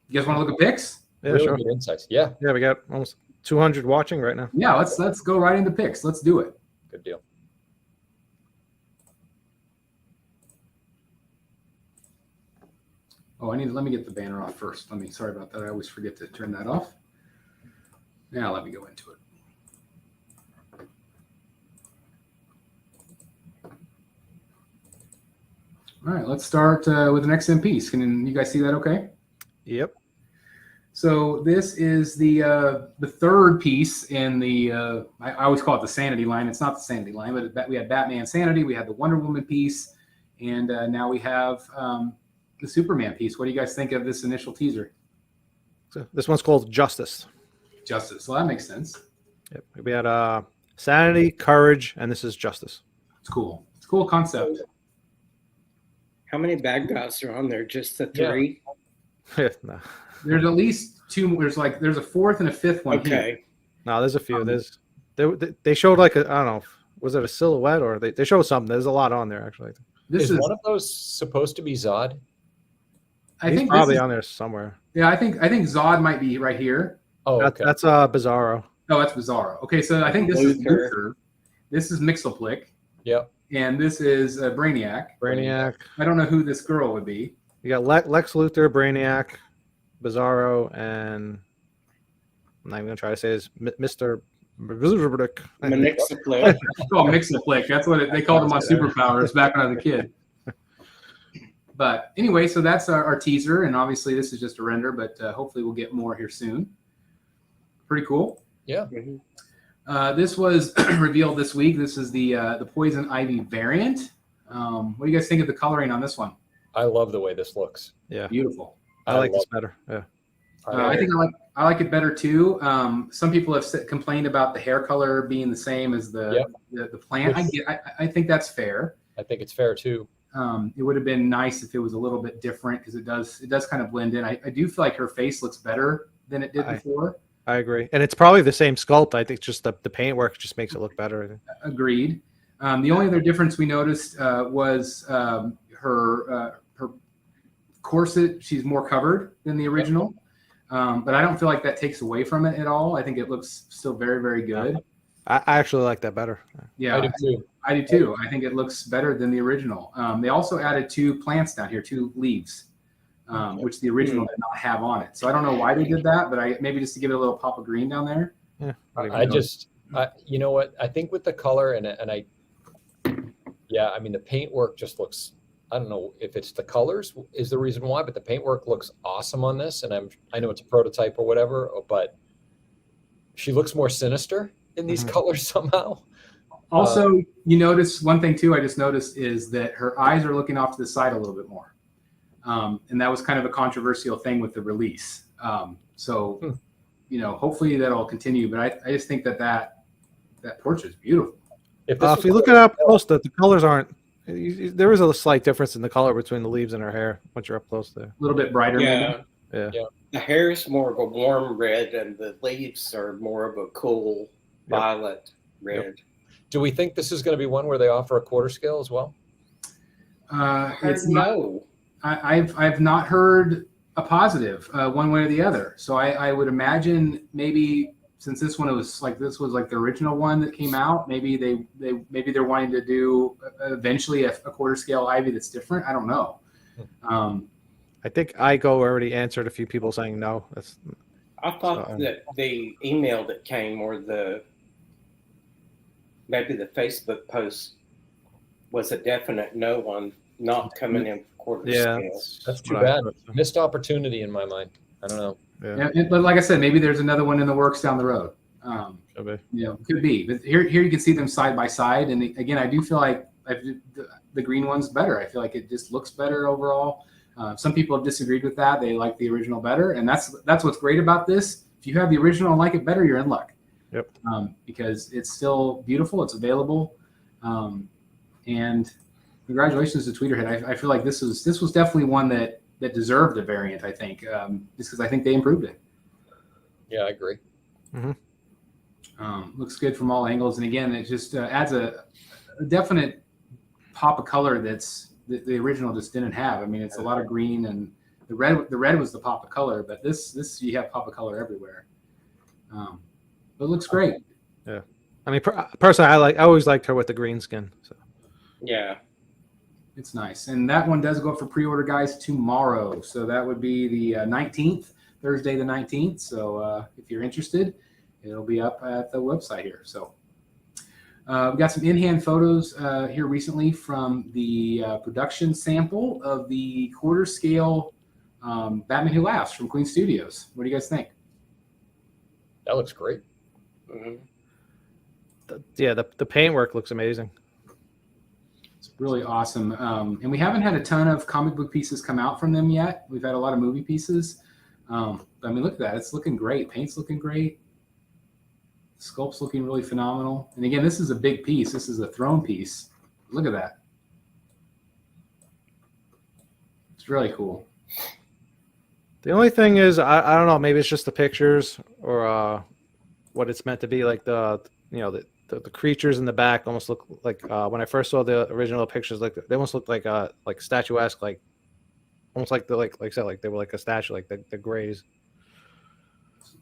You guys want to look at picks? Yeah, really sure. good insights. Yeah, Yeah, we got almost 200 watching right now. Yeah, let's go right into picks. Let's do it. good deal. Oh, let me get the banner off first. Sorry about that. I always forget to turn that off. Now let me go into it. All right, let's start with an XM piece. Can you guys see that okay? Yep. So this is the third piece in the, I always call it the Sanity line. It's not the Sanity line, but we had Batman Sanity, we had the Wonder Woman piece, and now we have the Superman piece. What do you guys think of this initial teaser? So this one's called Justice. Justice. Well, that makes sense. Yep. We had Sanity, Courage, and this is Justice. It's cool. It's a cool concept. How many bad guys are on there? Just the three? No. There's at least two. There's a fourth and a fifth one. Okay. Here. No, there's a few. They showed like I don't know, was it a silhouette or they showed something. There's a lot on there actually. Is one of those supposed to be Zod? I think probably on there somewhere. Yeah, I think Zod might be right here. Oh, okay. That's Bizarro. Oh, that's Bizarro. Okay, so I think this is Luther. This is Mxmullen. Yep. And this is Brainiac. Brainiac. I don't know who this girl would be. You got Lex Luthor, Brainiac, Bizarro, and I'm not even gonna try to say this, Mr. Mxmullen. Oh, Mxmullen. That's what they called him on Superpowers back when I was a kid. But anyway, so that's our teaser, and obviously this is just a render, but hopefully we'll get more here soon. Pretty cool. Yeah. This was revealed this week. This is the Poison Ivy variant. What do you guys think of the coloring on this one? I love the way this looks. Yeah, beautiful. I like this better. Yeah, I think I like it better too. Some people have complained about the hair color being the same as the plant. I think that's fair. I think it's fair too. It would have been nice if it was a little bit different because it does kind of blend in. I do feel like her face looks better than it did before. I agree, and it's probably the same sculpt. I think just the paintwork just makes it look better. Agreed. The only other difference we noticed was her corset. She's more covered than the original, but I don't feel like that takes away from it at all. I think it looks still very, very good. I actually like that better. Yeah, I do too. I do too. I think it looks better than the original. They also added 2 plants down here, 2 leaves, which the original did not have on it. So I don't know why they did that, but maybe just to give it a little pop of green down there. Yeah, you know what? I think with the color and I mean the paintwork just looks. I don't know if it's the colors is the reason why, but the paintwork looks awesome on this. And I know it's a prototype or whatever, but she looks more sinister in these colors somehow. Also, you notice one thing too, I just noticed is that her eyes are looking off to the side a little bit more. And that was kind of a controversial thing with the release. Hopefully that'll continue, but I just think that portrait is beautiful. If you look at it up close, the colors aren't. There is a slight difference in the color between the leaves and her hair once you're up close there. A little bit brighter. Yeah. Maybe. Yeah. The hair is more of a warm red, and the leaves are more of a cool violet red. Yep. Do we think this is going to be one where they offer a quarter scale as well? It's no. I've not heard a positive one way or the other. So I would imagine maybe since this was like the original one that came out, maybe they're wanting to do eventually a quarter scale Ivy that's different. I don't know. I think Igo already answered a few people saying no. I thought that the email that came or maybe the Facebook post was a definite no one, not coming in quarter scale. That's too bad. Missed opportunity in my mind. I don't know. Yeah, but like I said, maybe there's another one in the works down the road. Could be. But here you can see them side by side, and again, I do feel like the green one's better. I feel like it just looks better overall. Some people have disagreed with that. They like the original better, and that's what's great about this. If you have the original and like it better, you're in luck. Yep. Because it's still beautiful, it's available, and congratulations to Tweeterhead. I feel like this was definitely one that deserved a variant. I think just because I think they improved it. Yeah, I agree. Looks good from all angles, and again, it just adds a definite pop of color that's the original just didn't have. I mean, it's a lot of green and The red was the pop of color, but this you have pop of color everywhere. But it looks great. Yeah, I mean, personally, I always liked her with the green skin. So Yeah. It's nice. And that one does go up for pre-order, guys, tomorrow. So that would be the 19th, Thursday the 19th. So if you're interested, it'll be up at the website here. So we got some in-hand photos here recently from the production sample of the quarter scale Batman Who Laughs from Queen Studios. What do you guys think? That looks great. Mhm. the paintwork looks amazing. It's really awesome. And we haven't had a ton of comic book pieces come out from them yet. We've had a lot of movie pieces. I mean, look at that. It's looking great. Paint's looking great. Sculpt's looking really phenomenal. And again, this is a big piece. This is a throne piece. Look at that. It's really cool. The only thing is, I don't know. Maybe it's just the pictures or what it's meant to be. Like the creatures in the back almost look like when I first saw the original pictures, like they almost looked like statuesque, like almost like like I said, like they were like a statue, like the grays.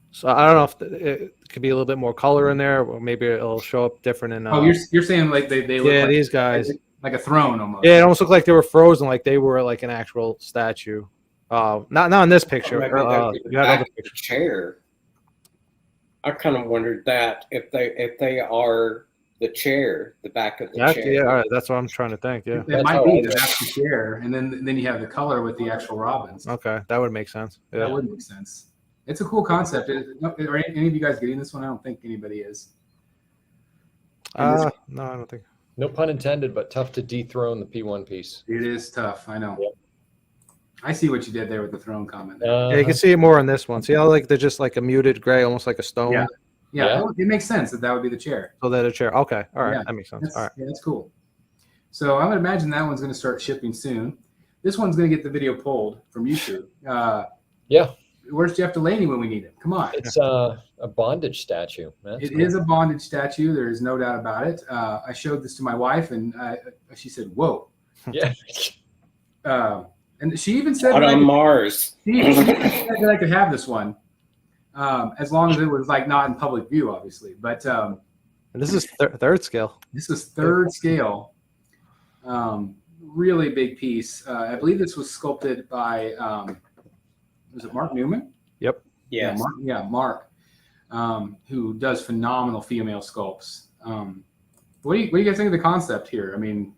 So I don't know if it could be a little bit more color in there, or maybe it'll show up different in. Oh, you're saying like they look like, these guys like a throne almost. Yeah, it almost looked like they were frozen, like they were like an actual statue. Not in this picture. Maybe You had other the pictures. chair. I kind of wondered that if they are the chair, the back of the chair. Yeah, all right, that's what I'm trying to think. Yeah. It might be that's the chair, and then you have the color with the actual robins. Okay, that would make sense. Yeah. That would make sense. It's a cool concept. Are any of you guys getting this one? I don't think anybody is. No, I don't think. No pun intended, but tough to dethrone the P1 piece. It is tough. I know. Yep. I see what you did there with the throne comment. Yeah, you can see it more on this one. See how like they're just like a muted gray, almost like a stone. Yeah. It makes sense that would be the chair. So that a chair. Okay, all right, Yeah, that makes sense. All right. Yeah, that's cool. So I would imagine that one's going to start shipping soon. This one's going to get the video pulled from YouTube. Yeah. Where's Jeff Delaney when we need him? Come on. It's a bondage statue. It is a bondage statue. There is no doubt about it. I showed this to my wife, and she said, "Whoa." Yeah. And she even said Out on Mars. She said that I could have this one, as long as it was like not in public view, obviously. But And this is third scale. this is third scale. Really big piece. I believe this was sculpted by was it Mark Newman? Yep. Yes. Mark, who does phenomenal female sculpts. What do you guys think of the concept here? I mean,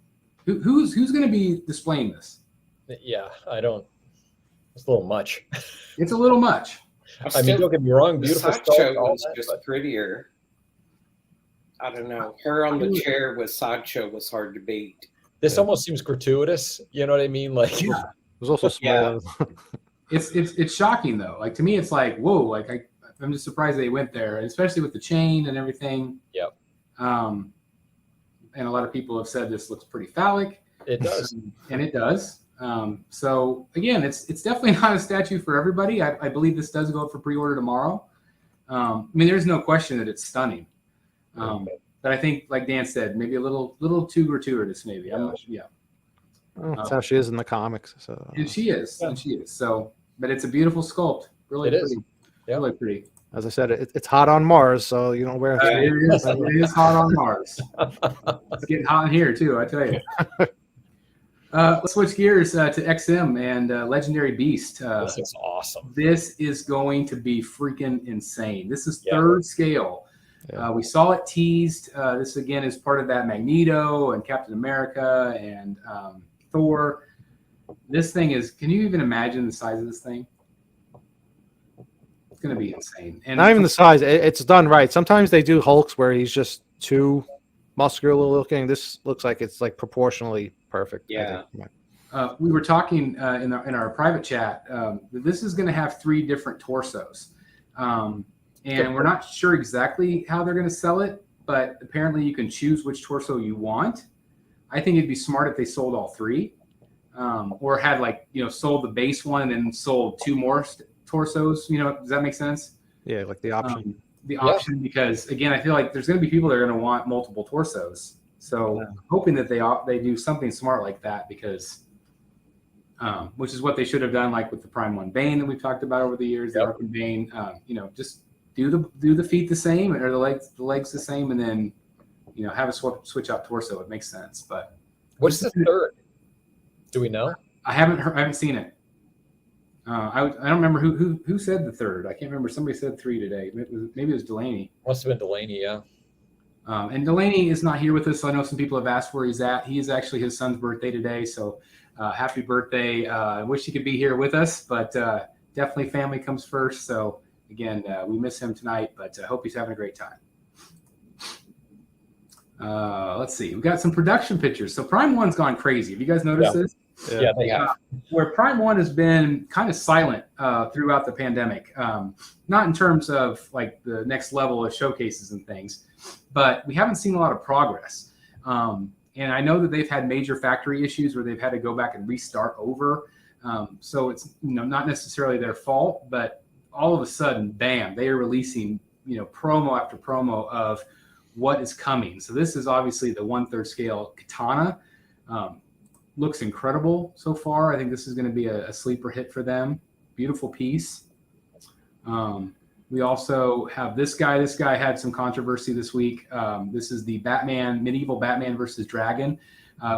who's going to be displaying this? Yeah, I don't. It's a little much. It's a little much. I mean, don't get me wrong. The Beautiful Sideshow sculpt, all was that, just but prettier. I don't know. Her on the chair with Sideshow was hard to beat. this almost seems gratuitous. You know what I mean? Like, It was also small. Yeah. It's shocking though. Like to me, it's like whoa. Like I'm just surprised they went there, especially with the chain and everything. Yep. And a lot of people have said this looks pretty phallic. it does. And it does. So again, it's definitely not a statue for everybody. I believe this does go up for pre-order tomorrow. I mean, there's no question that it's stunning. But I think, like Dan said, maybe a little too gratuitous. Maybe I'm not sure. Yeah. Well, that's how she is in the comics. So. And she is. And she is. So, but it's a beautiful sculpt. Really It pretty. is. Yeah. Really pretty. As I said, it's hot on Mars, so you don't wear it. It is hot on Mars. It's getting hot in here too, I tell you. Let's switch gears to XM and Legendary Beast. This is awesome. This is going to be freaking insane. This is third scale. Yeah. We saw it teased. This again is part of that Magneto and Captain America and Thor. This thing is, can you even imagine the size of this thing? It's going to be insane. And Not even the size. It's done right. Sometimes they do Hulks where he's just too muscular looking. This looks like it's like proportionally perfect. Yeah. We were talking in our private chat. This is going to have 3 different torsos. And we're not sure exactly how they're going to sell it, but apparently you can choose which torso you want. I think it'd be smart if they sold all 3, or had sold the base one and then sold 2 more torsos. Does that make sense? Yeah, like the option. Because again, I feel like there's going to be people that are going to want multiple torsos. So hoping that they do something smart like that, because which is what they should have done, like with the Prime 1 Bane that we've talked about over the years, the Arkham Bane. Just do the feet the same or the legs the same, and then have a switch out torso. It makes sense. But what's the third? Do we know? I haven't seen it. I don't remember who said the third. I can't remember. Somebody said 3 today. Maybe it was Delaney. Must have been Delaney, yeah. And Delaney is not here with us, so I know some people have asked where he's at. He is actually his son's birthday today, so happy birthday. I wish he could be here with us, but definitely family comes first. So, again, we miss him tonight, but I hope he's having a great time. Let's see. We've got some production pictures. So Prime 1's gone crazy. Have you guys noticed this? Yeah, they have. Where Prime 1 has been kind of silent throughout the pandemic, not in terms of like the next level of showcases and things, but we haven't seen a lot of progress. And I know that they've had major factory issues where they've had to go back and restart over. So it's not necessarily their fault, but all of a sudden, bam, they are releasing promo after promo of what is coming. So this is obviously the 1/3 scale katana. Looks incredible so far. I think this is going to be a sleeper hit for them. Beautiful piece. We also have this guy. This guy had some controversy this week. This is the medieval Batman versus Dragon,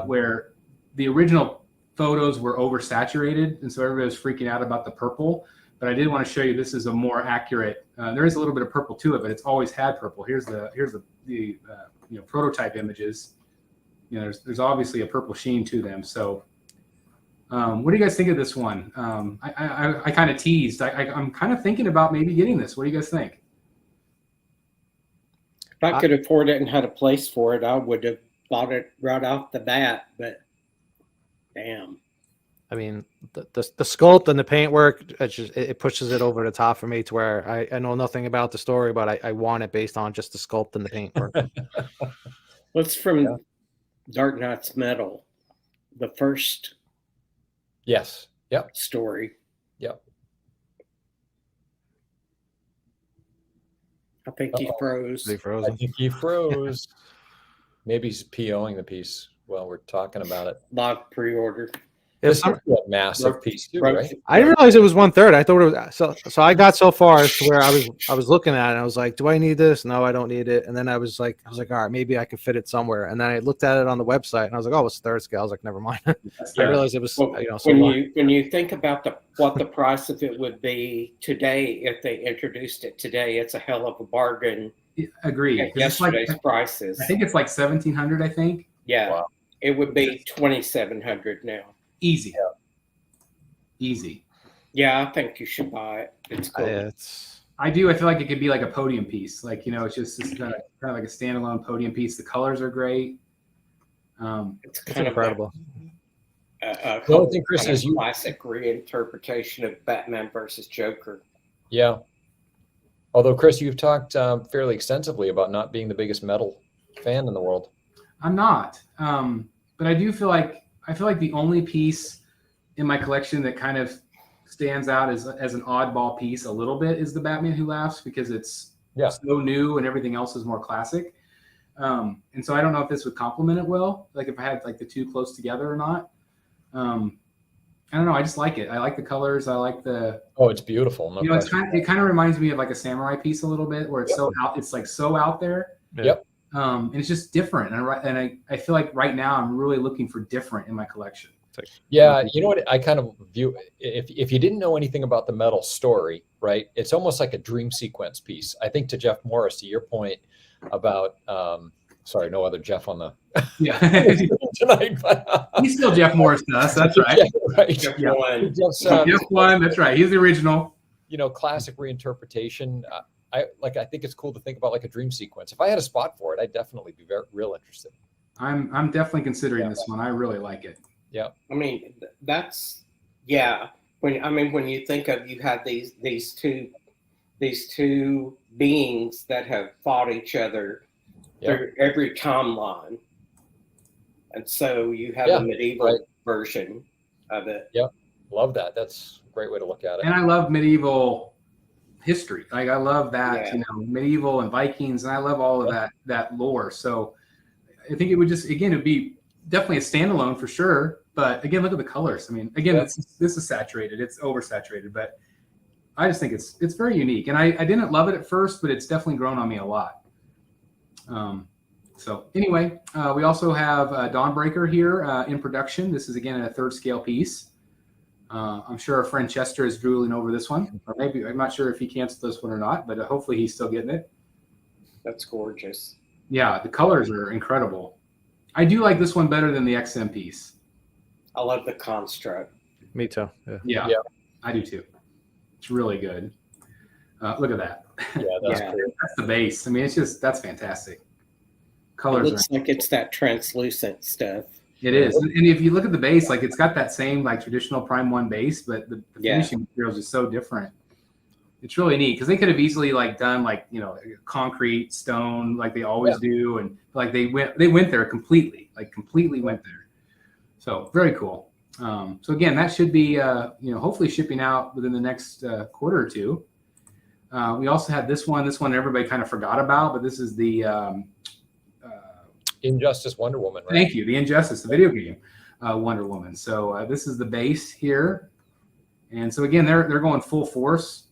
where the original photos were oversaturated, and so everybody was freaking out about the purple. But I did want to show you this is a more accurate. There is a little bit of purple to it, but it's always had purple. Here's the prototype images. There's obviously a purple sheen to them. So, what do you guys think of this one? I kind of teased. I'm kind of thinking about maybe getting this. What do you guys think? If I could afford it and had a place for it, I would have bought it right off the bat. But damn. I mean, the sculpt and the paintwork, it pushes it over the top for me to where I know nothing about the story, but I want it based on just the sculpt and the paintwork. What's from Dark Knight's Metal, the first Yes. Yep. story. Yep. I think he froze. They frozen. I think he froze. Maybe he's POing the piece while we're talking about it. Live pre-order. This is a massive piece too, right? I didn't realize it was 1/3. I thought it was so I got so far as to where I was looking at it and I was like, do I need this? No, I don't need it. And then I was like, all right, maybe I can fit it somewhere. And then I looked at it on the website and I was like, oh, it's 3rd scale. I was like, never mind. I realized it was when you think about what the price of it would be today if they introduced it today, it's a hell of a bargain. Agreed. Yesterday's prices. I think it's like 1,700. I think. Yeah, wow. It would be 2,700 now. Easy. Easy. Yeah, I think you should buy it. It's cool. I do. I feel like it could be like a podium piece. Like, it's kind of like a standalone podium piece. The colors are great. It's kind of incredible. A think Chris is classic reinterpretation of Batman versus Joker. Yeah. Although, Chris, you've talked fairly extensively about not being the biggest metal fan in the world. I'm not. But I do feel like the only piece in my collection that kind of stands out as an oddball piece a little bit is the Batman Who Laughs, because it's so new and everything else is more classic. And so I don't know if this would complement it well, like if I had like the two close together or not. I don't know. I just like it. I like the colors. I like the. Oh, it's beautiful. No it kind of reminds me of like a samurai piece a little bit, where it's so out. It's like so out there. Yep. And it's just different. And I feel like right now I'm really looking for different in my collection. Yeah, you know what? I kind of view if you didn't know anything about the metal story, right? It's almost like a dream sequence piece. I think to Jeff Morris, to your point about sorry, no other Jeff on the tonight, but he's still Jeff Morris to us. That's right. Right. Jeff one. That's right. He's the original. Classic reinterpretation. I think it's cool to think about like a dream sequence. If I had a spot for it, I'd definitely be real interested. I'm definitely considering this one. I really like it. Yeah. I mean, that's when you think of, you have these two beings that have fought each other through every timeline, and so you have a medieval version of it. Yep, love that. That's a great way to look at it. And I love medieval history. Like I love that, medieval and Vikings, and I love all of that lore. So I think it would just, again, it'd be definitely a standalone for sure. But again, look at the colors. I mean, again, this is saturated. It's oversaturated, but I just think it's very unique. And I didn't love it at first, but it's definitely grown on me a lot. So anyway, we also have Dawnbreaker here in production. This is, again, a 3rd scale piece. I'm sure our friend Chester is drooling over this one. Or maybe, I'm not sure if he canceled this one or not, but hopefully he's still getting it. That's gorgeous. Yeah, the colors are incredible. I do like this one better than the XM piece. I love the construct. Me too. Yeah, I do too. It's really good. Look at that. Yeah, that's cool. That's the base. I mean, that's fantastic. Colors. It looks like it's that translucent stuff. It is, and if you look at the base, like it's got that same like traditional Prime 1 base, but the finishing materials is so different. It's really neat because they could have easily like done like concrete, stone, like they always do, and like they went there completely went there. So very cool. So again, that should be hopefully shipping out within the next quarter or two. We also had this one everybody kind of forgot about, but this is the Injustice Wonder Woman, right? Thank you. The Injustice, the video game Wonder Woman. So this is the base here. And so again, they're going full force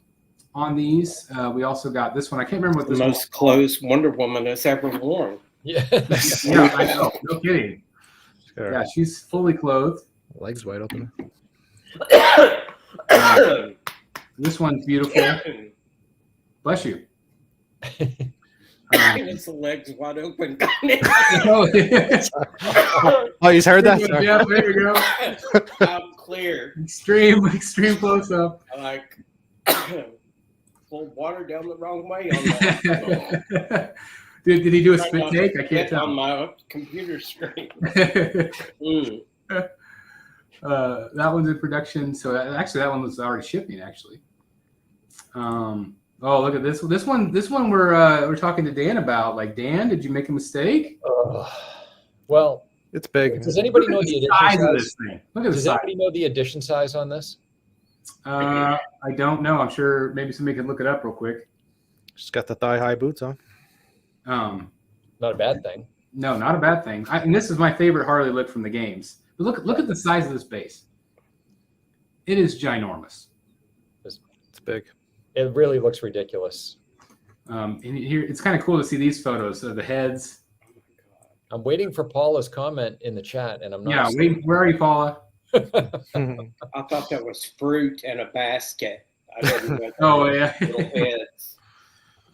on these. We also got this one. I can't remember what this the most clothes Wonder Woman has ever worn. Yeah. Yeah, I know. No kidding. Sure. Yeah, she's fully clothed. Legs wide open. This one's beautiful. Bless you. His legs wide open. Oh, he's heard that? Yeah, there you go. I'm clear. Extreme close up. Like pulled water down the wrong way on that. Did he do a spit take? I can't tell. On my computer screen. That one's in production. So actually, that one was already shipping. Actually. Oh, look at this. This one we're talking to Dan about. Like, Dan, did you make a mistake? Well, it's big. Does anybody know the size of this thing? Look at the size. Does anybody know the edition size on this? I don't know. I'm sure maybe somebody can look it up real quick. Just got the thigh-high boots on. Not a bad thing. No, not a bad thing. And this is my favorite Harley look from the games. But look at the size of this base. It is ginormous. It's big. It really looks ridiculous. And here it's kind of cool to see these photos of the heads. I'm waiting for Paula's comment in the chat, and I'm not. Yeah, wait, where are you, Paula? I thought that was fruit in a basket. I didn't know. Oh yeah. Little heads.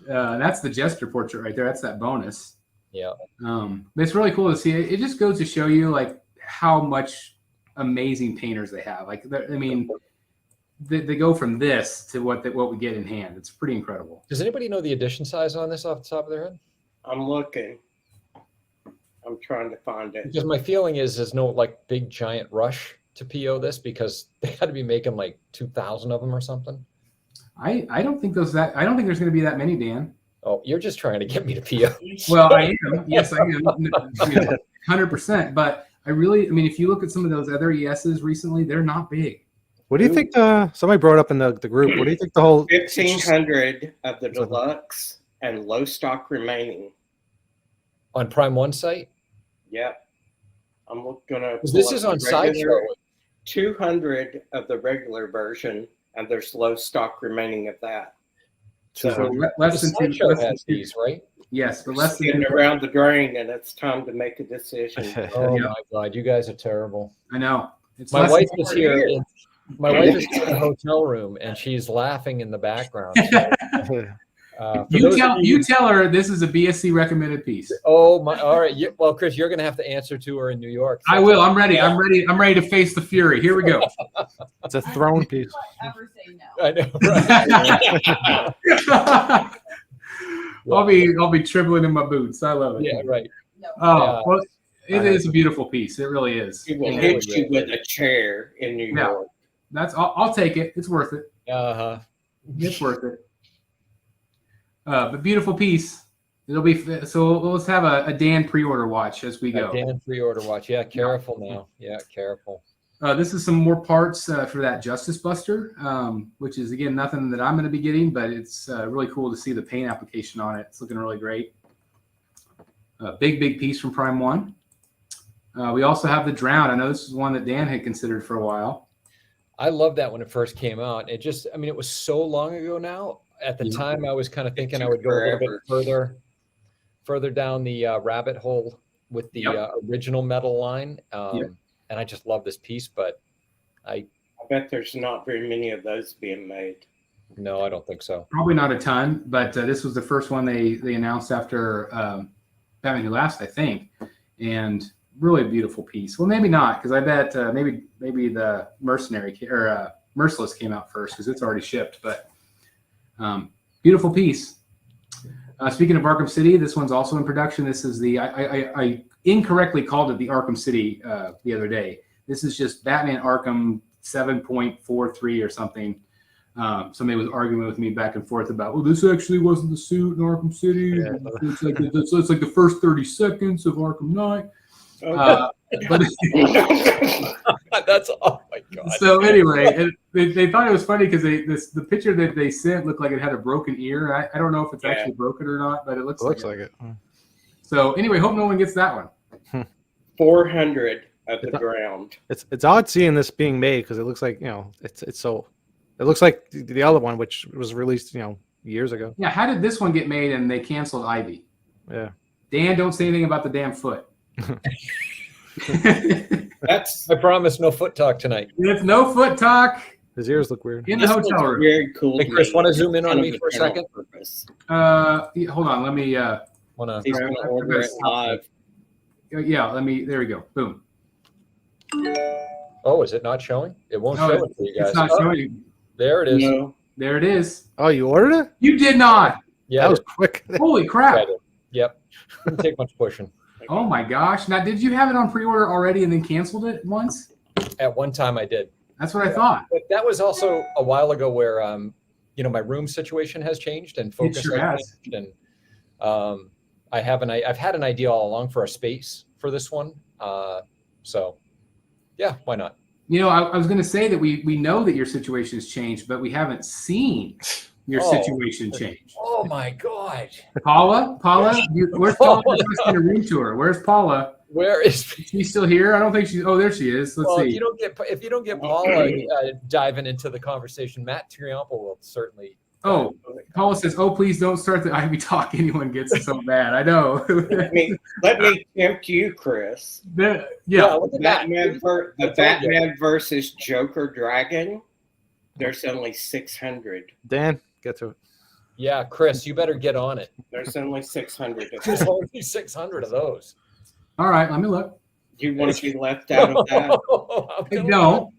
That's the Jester portrait right there. That's that bonus. Yeah. But it's really cool to see. It just goes to show you like how much amazing painters they have. Like, I mean, they go from this to what we get in hand. It's pretty incredible. Does anybody know the edition size on this off the top of their head? I'm looking. I'm trying to find it. Because my feeling is there's no like big giant rush to PO this because they got to be making like 2,000 of them or something. I don't think there's going to be that many, Dan. Oh, you're just trying to get me to PO. Well, I am. Yes, I am. 100%. But I mean, if you look at some of those other ESs recently, they're not big. What do you think? Somebody brought up in the group. What do you think the whole 1,500 of the deluxe and low stock remaining On Prime 1 site? Yep. I'm gonna. This is on Sideshow. 200 of the regular version, and there's low stock remaining of that. So less than Sideshow has these, right? Yes, but less than getting around the drain, and it's time to make a decision. Oh my God, you guys are terrible. I know. My wife is here. My wife is in the hotel room, and she's laughing in the background. So, you tell her this is a BSC recommended piece. Oh my! All right. Well, Chris, you're going to have to answer to her in New York. So. I will. I'm ready. I'm ready to face the fury. Here we go. It's a throne piece. Ever say no? I know. Right? I'll be trembling in my boots. I love it. Yeah. Right. No. Oh, well, it is a beautiful piece. It really is. It will hit you with a chair in New York. I'll take it. It's worth it. It's worth it. But beautiful piece. It'll be so. Let's have a Dan pre-order watch as we go. Dan pre-order watch. Yeah, careful now. Yeah, careful. This is some more parts for that Justice Buster, which is again nothing that I'm going to be getting, but it's really cool to see the paint application on it. It's looking really great. Big piece from Prime 1. We also have the Drown. I know this is one that Dan had considered for a while. I love that when it first came out. It just, I mean, it was so long ago now. At the time, I was kind of thinking I would go a little bit further down the rabbit hole with the original metal line. And I just love this piece, but I bet there's not very many of those being made. No, I don't think so. Probably not a ton, but this was the first one they announced after Batman Who Laughs, I think, and really beautiful piece. Well, maybe not, because I bet maybe the Mercenary or Merciless came out first because it's already shipped. But beautiful piece. Speaking of Arkham City, this one's also in production. This is the I incorrectly called it the Arkham City the other day. This is just Batman Arkham 7.43 or something. Somebody was arguing with me back and forth about, well, this actually wasn't the suit in Arkham City. Yeah. It's like the first 30 seconds of Arkham Knight. But that's, oh my God. So anyway, they thought it was funny because the picture that they sent looked like it had a broken ear. I don't know if it's actually broken or not, but it looks like it. So anyway, hope no one gets that one. 400 at the ground. It's odd seeing this being made because it looks like, it's so. It looks like the other one, which was released, years ago. Yeah, how did this one get made and they canceled Ivy? Yeah. Dan, don't say anything about the damn foot. I promise no foot talk tonight. It's no foot talk. His ears look weird. In the hotel room. Very cool. Hey, Chris, want to zoom in on me for a second? Hold on. Let me. He's going to order it live. Yeah, there we go. Boom. Oh, is it not showing? It won't show it to you guys. It's not showing. There it is. No. There it is. Oh, you ordered it? You did not. Yeah, that was quick. Holy crap. Yep. Didn't take much pushing. Oh my gosh. Now, did you have it on pre-order already and then canceled it once? At one time I did. That's what I thought. But that was also a while ago where, my room situation has changed and focus sure has changed. And I've had an idea all along for a space for this one. So yeah, why not? I was going to say that we know that your situation has changed, but we haven't seen your situation change. Oh my God. Paula, where's Paula? In a room tour. Where's Paula? Where is she still here? I don't think she's. Oh, there she is. Let's see. If you don't get Paula diving into the conversation, Matt Triampo will certainly. Oh, Paula says, "Oh, please don't start the Ivy talk. Anyone gets so bad. I know." let me tempt you, Chris. Yeah. The Batman versus Joker Dragon. There's only 600. Dan, get to it. Yeah, Chris, you better get on it. There's only 600. There's only 600 of those. All right, let me look. Do you want to be left out of that? No.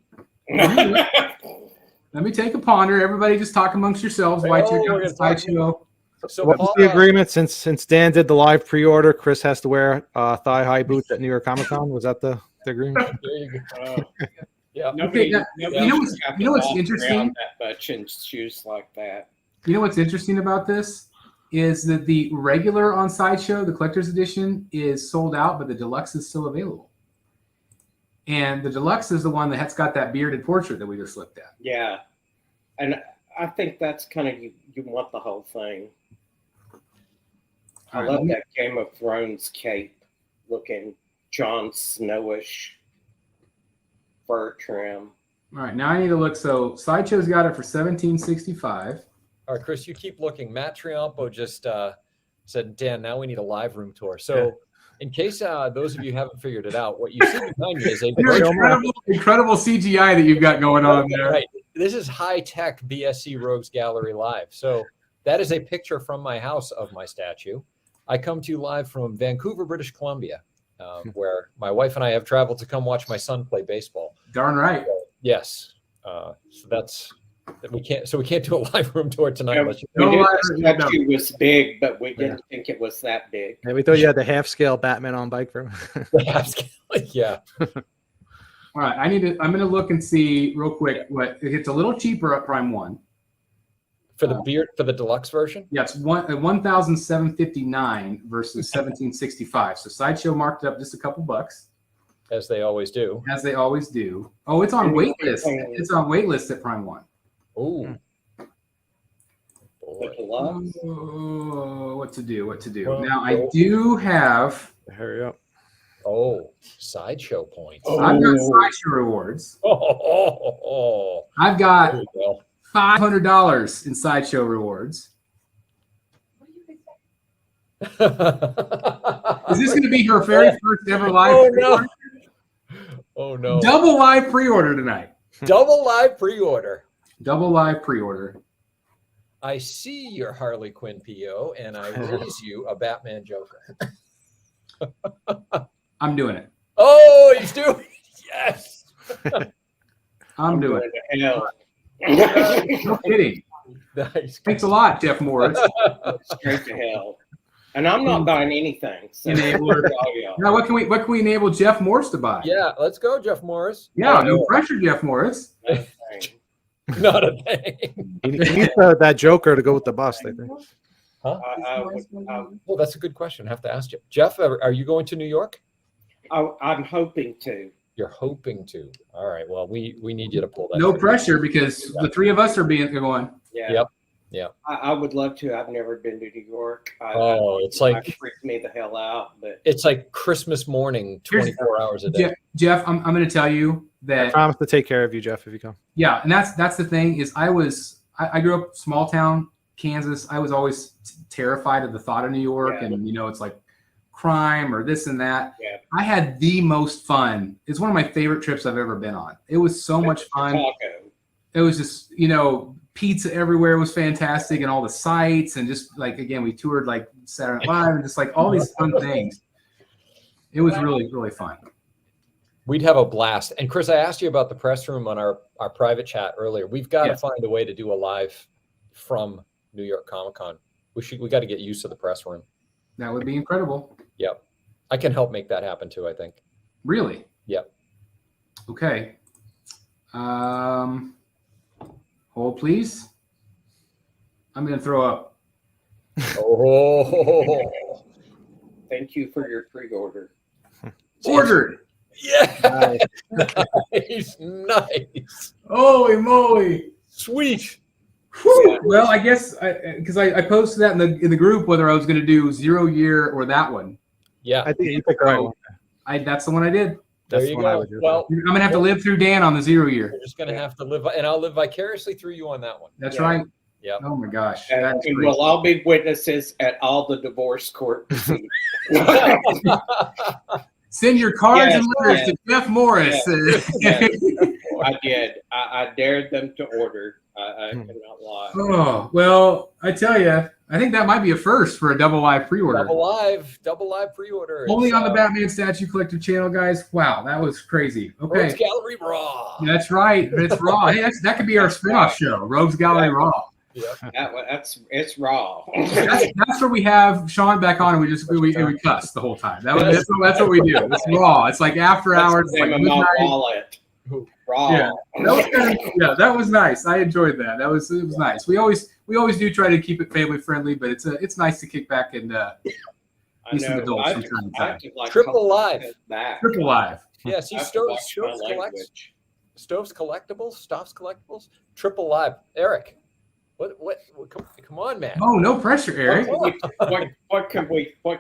Let me take a ponder. Everybody just talk amongst yourselves. Why check out the Sideshow? So what was the agreement? Since Dan did the live pre-order, Chris has to wear thigh-high boots at New York Comic Con. Was that the agreement? There you go. Yeah. Nobody you know what's interesting? That much in shoes like that. You know what's interesting about this is that the regular on Sideshow, the collector's edition, is sold out, but the deluxe is still available. And the deluxe is the one that's got that bearded portrait that we just looked at. Yeah. And I think that's kind of, you want the whole thing. I love that Game of Thrones cape looking Jon Snowish fur trim. All right, now I need to look. So Sideshow's got it for $17.65. All right, Chris, you keep looking. Matt Triampo just said, Dan, now we need a live room tour. So in case those of you haven't figured it out, what you see behind me is a incredible CGI that you've got going on there. Right. This is high-tech BSC Rogues Gallery Live. So that is a picture from my house of my statue. I come to you live from Vancouver, British Columbia, where my wife and I have traveled to come watch my son play baseball. Darn right. So, yes. So that's we can't do a live room tour tonight. Yeah, we knew the statue was big, but we didn't think it was that big. Yeah, we thought you had the half-scale Batman on bike for him. The half-scale, yeah. All right, I'm going to look and see real quick what it's a little cheaper at Prime 1. For the deluxe version? Yeah, it's $1,759 versus $17.65. So Sideshow marked it up just a couple bucks. As they always do. As they always do. Oh, it's on waitlist. It's on waitlist at Prime 1. Oh. What to do? Well, now I do have. Hurry up. Oh, Sideshow points. Oh. I've got Sideshow rewards. I've got There you go. $500 in Sideshow rewards. Is this going to be her very first ever live pre-order? Oh no. Double live pre-order tonight. Double live pre-order. Double live pre-order. I see your Harley Quinn PO, and I raise you a Batman Joker. I'm doing it. Oh, he's doing it. Yes. I'm doing going it. to hell. No kidding. Nice. Thanks a lot, Jeff Morris. Straight to hell. And I'm not buying anything. So Enabler. Now, what can we enable Jeff Morris to buy? Yeah, let's go, Jeff Morris. Yeah, no pressure, Jeff Morris. Not a thing. He needs that Joker to go with the bust, I think. Huh? Well, that's a good question. I have to ask Jeff. Jeff, are you going to New York? I'm hoping to. You're hoping to. All right. Well, we need you to pull that. No pressure because the three of us are going. Yeah. Yep. Yeah. I would love to. I've never been to New York. It's like it freaks me the hell out. But it's like Christmas morning, 24 hours a day. Jeff, I'm going to tell you I that. promise to take care of you, Jeff, if you come. Yeah, and that's the thing is I grew up small town Kansas. I was always terrified of the thought of New York, and it's like crime or this and that. Yeah. I had the most fun. It's one of my favorite trips I've ever been on. It was so much fun. Chicago. It was just pizza everywhere was fantastic, and all the sights, and just like again we toured like Saturday Night Live and just like all these fun things. It was really, really fun. We'd have a blast. And Chris, I asked you about the press room on our private chat earlier. We've got to find a way to do a live from New York Comic Con. We got to get used to the press room. That would be incredible. Yep. I can help make that happen too, I think. Really? Yep. Okay. Hold please. I'm gonna throw up. Oh. Thank you for your pre-order. Ordered. Yeah. Nice. Nice. Holy moly. Sweet. Whew. Well, I guess because I posted that in the group whether I was going to do 0 year or that one. Yeah, I think you picked the right one. That's the one I did. there That's you the one I go. would do. Well, I'm gonna have to live through Dan on the 0 year. you're just gonna have to live, and I'll live vicariously through you on that one. That's Yeah. right. Yep. Oh my gosh. And That's great. we'll all be witnesses at all the divorce court proceedings. Send your cards Yes, and letters yes. to Jeff Morris. Yes. I did. I dared them to order. I cannot lie. Oh, well, I tell you, I think that might be a first for a double live pre-order. Double live pre-order. Only It's, on the Batman Statue Collective channel, guys. Wow, that was crazy. Okay, Rogues Gallery Raw. that's right. It's Raw. Hey, that could be our spin-off show, Rogues Gallery Raw. Yep. It's raw. That's where we have Sean back on and we cuss the whole time. That's what we do. It's Raw. It's like after hours. That's the Like name of my midnight. wallet. Raw. Yeah, that was nice. I enjoyed that. It was nice. We always do try to keep it family friendly, but it's nice to kick back and I do some know. adults I from time to time. have to, like, Triple live. back. Triple live. Yeah, see, I have to watch Stoves my collects. language. Stoves Collectibles, Triple Live. Eric, what come on, man. Oh, no pressure, Eric. What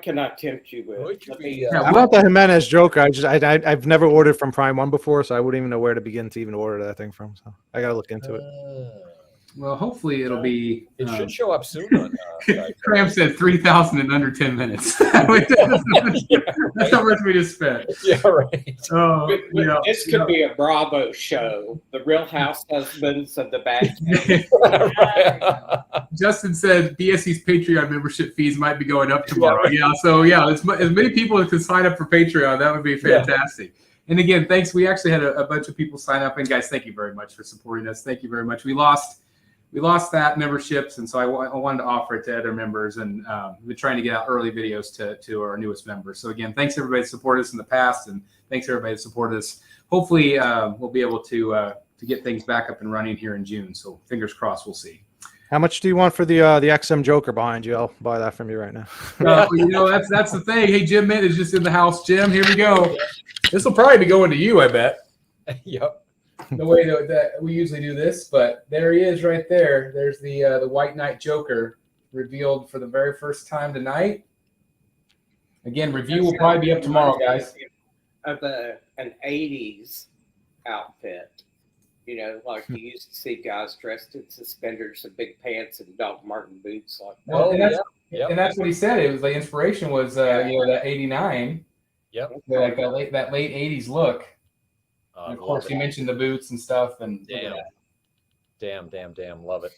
can I tempt you with? What could Let be, me- I want the Jimenez Joker. I've never ordered from Prime 1 before, so I wouldn't even know where to begin to even order that thing from. So I got to look into it. Well, hopefully it'll be. It should show up soon on Cram said 3,000 in under 10 minutes. That's how much we just spent. Yeah, right. Oh, yeah. This could be a Bravo show. The Real House Husbands of the Bat. Justin said BSC's Patreon membership fees might be going up tomorrow. Yeah, so yeah, as many people as can sign up for Patreon, that would be fantastic. And again, thanks. We actually had a bunch of people sign up, and guys, thank you very much for supporting us. Thank you very much. We lost that memberships, and so I wanted to offer it to other members, and we're trying to get out early videos to our newest members. So again, thanks everybody to support us in the past, and thanks everybody to support us. Hopefully, we'll be able to get things back up and running here in June. So fingers crossed, we'll see. How much do you want for the XM Joker behind you? I'll buy that from you right now. That's the thing. Hey, Jim Mint is just in the house. Jim, here we go. This will probably be going to you, I bet. Yep. The way that we usually do this, but there he is right there. There's the White Knight Joker revealed for the very first time tonight. Again, review will probably be up tomorrow, guys. of an 80s outfit. You know, like you used to see guys dressed in suspenders and big pants and Doc Marten boots like that. Well, yeah. Yep. And that's what he said. It was the inspiration was that 89. Yep. Like that late 80s look. And of course, you it. mentioned the boots and stuff. And Damn. Love it.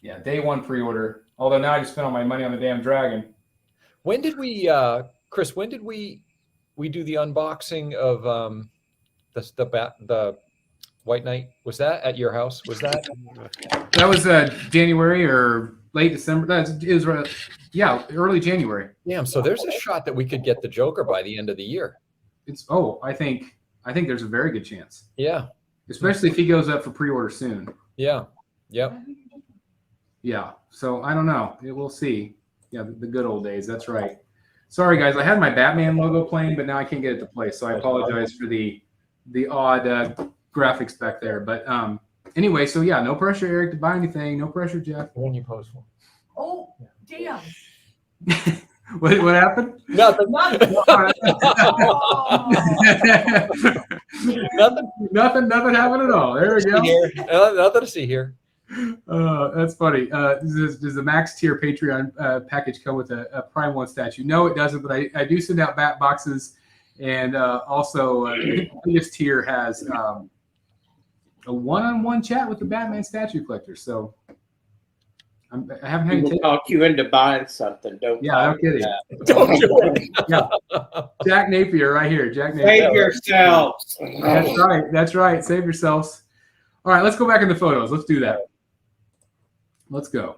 Yeah, day one pre-order. Although now I just spent all my money on the damn dragon. When did we, Chris? When did we do the unboxing of the White Knight? Was that at your house? Was that? That was January or late December. It was early January. Damn. So there's a shot that we could get the Joker by the end of the year. I think there's a very good chance. Yeah. Especially if he goes up for pre-order soon. Yeah. Yep. Yeah. So I don't know. We'll see. Yeah, the good old days. That's right. Sorry, guys. I had my Batman logo playing, but now I can't get it to play. So I apologize for the odd graphics back there. But anyway, so yeah, no pressure, Eric, to buy anything. No pressure, Jeff. When you post one. Oh, damn. What happened? Nothing. Nothing happened at all. There we go. Nothing to see here. That's funny. Does the max tier Patreon package come with a Prime 1 statue? No, it doesn't, but I do send out bat boxes. And also, the biggest tier has a one-on-one chat with the Batman statue collector. So I haven't had to talk you into buying something. Don't. Yeah, no kidding. Don't do it. Yeah. Jack Napier right here. Jack Napier. Save yourselves. That's right. That's right. Save yourselves. All right, let's go back into photos. Let's do that. Let's go.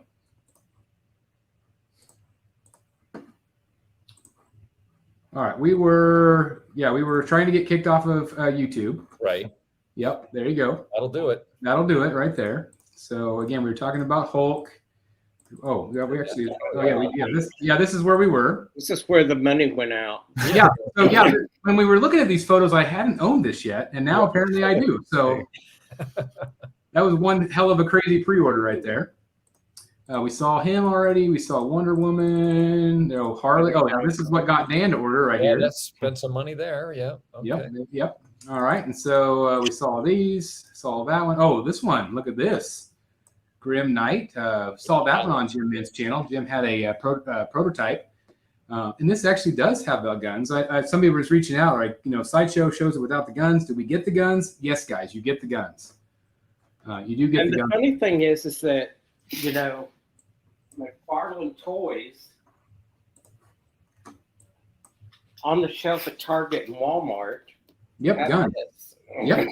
All right, we were trying to get kicked off of YouTube. Right. Yep, there you go. That'll do it. That'll do it right there. So again, we were talking about Hulk. Oh, yeah, this is where we were. This is where the money went out. Yeah. So yeah, when we were looking at these photos, I hadn't owned this yet, and now apparently I do. So that was one hell of a crazy pre-order right there. We saw him already. We saw Wonder Woman. Harley. Oh, yeah, this is what got Dan to order right here. Let's spend some money there. Yeah. Okay. Yep. All right. And so we saw these. Saw that one. Oh, this one. Look at this. Grim Knight. Saw that one on Jim Mint's channel. Jim had a prototype. And this actually does have the guns. Somebody was reaching out, like, Sideshow shows it without the guns. Do we get the guns? Yes, guys, you get the guns. You do get the guns. And the funny thing is that, McFarlane Toys on the shelf at Target and Walmart. Yep, guns. Yep.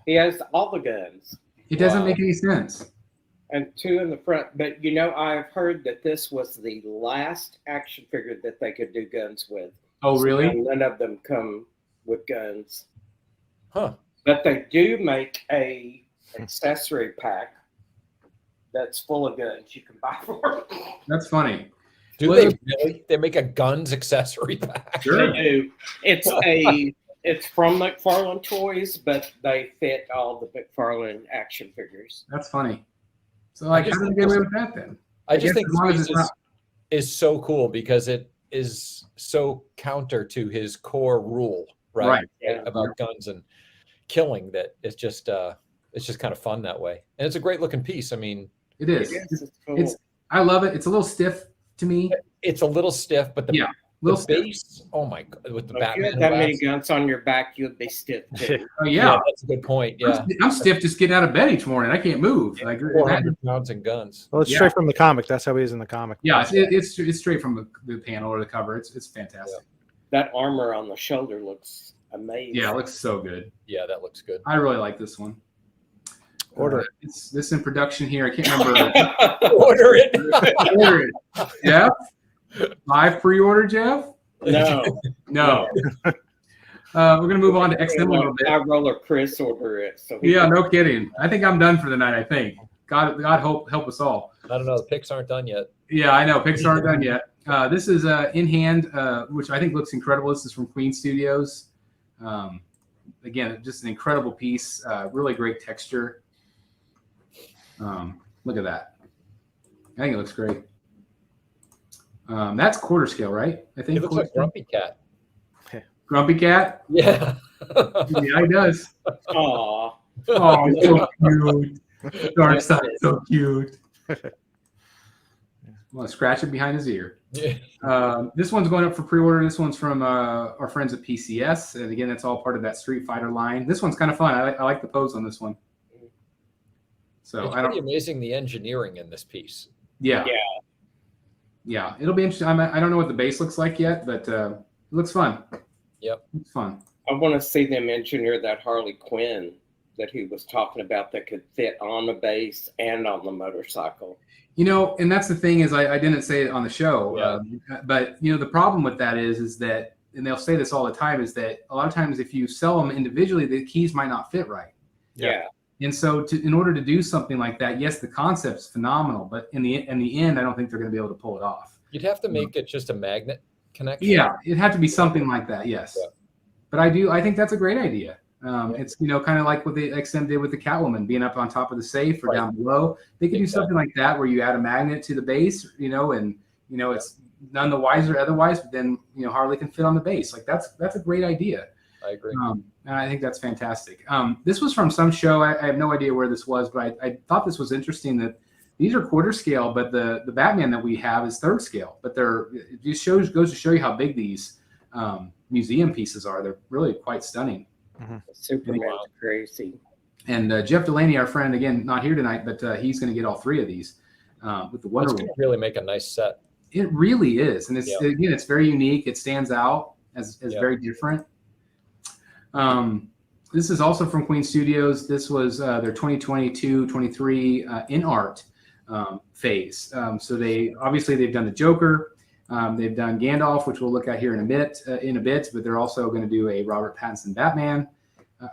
He has all the guns. It doesn't make any sense. And 2 in the front. But, I've heard that this was the last action figure that they could do guns with. Oh, really? So none of them come with guns. Huh. But they do make a accessory pack that's full of guns you can buy for them. That's funny. Do they really? They make a guns accessory pack? Sure. They do. It's from McFarlane Toys, but they fit all the McFarlane action figures. That's funny. So, how did they get away with that then? I just think this is so cool because it is so counter to his core rule, right? Yeah. About guns and killing, that it's just kind of fun that way. And it's a great looking piece. I mean, it is. It's cool. I love it. It's a little stiff to me. It's a little stiff, but the base, oh my God, with the Batman. If you had that many guns on your back, you'd be stiff too. Oh yeah, that's a good point. Yeah, I'm stiff just getting out of bed each morning. I can't move. 400 pounds and guns. Well, it's straight from the comic. That's how he is in the comic. Yeah, it's straight from the panel or the cover. It's fantastic. That armor on the shoulder looks amazing. Yeah, it looks so good. Yeah, that looks good. I really like this one. Order it. It's this in production here. I can't remember. Order it. Order it. Jeff? Live pre-order, Jeff? No. We're gonna move on to XM a little bit. I roller Chris order it. So no kidding. I think I'm done for the night. I think. God help us all. I don't know. The picks aren't done yet. Yeah, I know. Picks aren't done yet. This is in hand, which I think looks incredible. This is from Queen Studios. Again, just an incredible piece. Really great texture. Look at that. I think it looks great. That's quarter scale, right? I think It looks like Grumpy Cat. Grumpy cat? Yeah. Yeah, he does. Aw. Oh, he's so cute. Dark side, so cute. I'm gonna scratch it behind his ear. Yeah. This one's going up for pre-order. This one's from our friends at PCS, and again, it's all part of that Street Fighter line. This one's kind of fun. I like the pose on this one. So It's pretty amazing the engineering in this piece. Yeah. It'll be interesting. I don't know what the base looks like yet, but it looks fun. Yep, it's fun. I want to see them engineer that Harley Quinn that he was talking about that could fit on the base and on the motorcycle. And that's the thing is I didn't say it on the show, but the problem with that is that, and they'll say this all the time, is that a lot of times if you sell them individually, the keys might not fit right. Yeah. And so in order to do something like that, yes, the concept's phenomenal, but in the end, I don't think they're going to be able to pull it off. You'd have to make it just a magnet connection. Yeah, it'd have to be something like that, yes. Yeah. But I think that's a great idea. It's, kind of like what the XM did with the Catwoman being up on top of the safe or down below. They could do something like that where you add a magnet to the base, and it's none the wiser otherwise, but then, Harley can fit on the base. Like that's a great idea. I agree. And I think that's fantastic. This was from some show. I have no idea where this was, but I thought this was interesting that these are quarter scale, but the Batman that we have is third scale. But it just goes to show you how big these museum pieces are. They're really quite stunning. Mm-hmm. Superman's crazy. And Jeff Delaney, our friend, again, not here tonight, but he's going to get all three of these with the Wonder Woman. It's going to really make a nice set. It really is. And it's very unique. It stands out as very different. This is also from Queen Studios. This was their 2022-23 in art phase. So they've done the Joker. They've done Gandalf, which we'll look at here in a bit, but they're also going to do a Robert Pattinson Batman.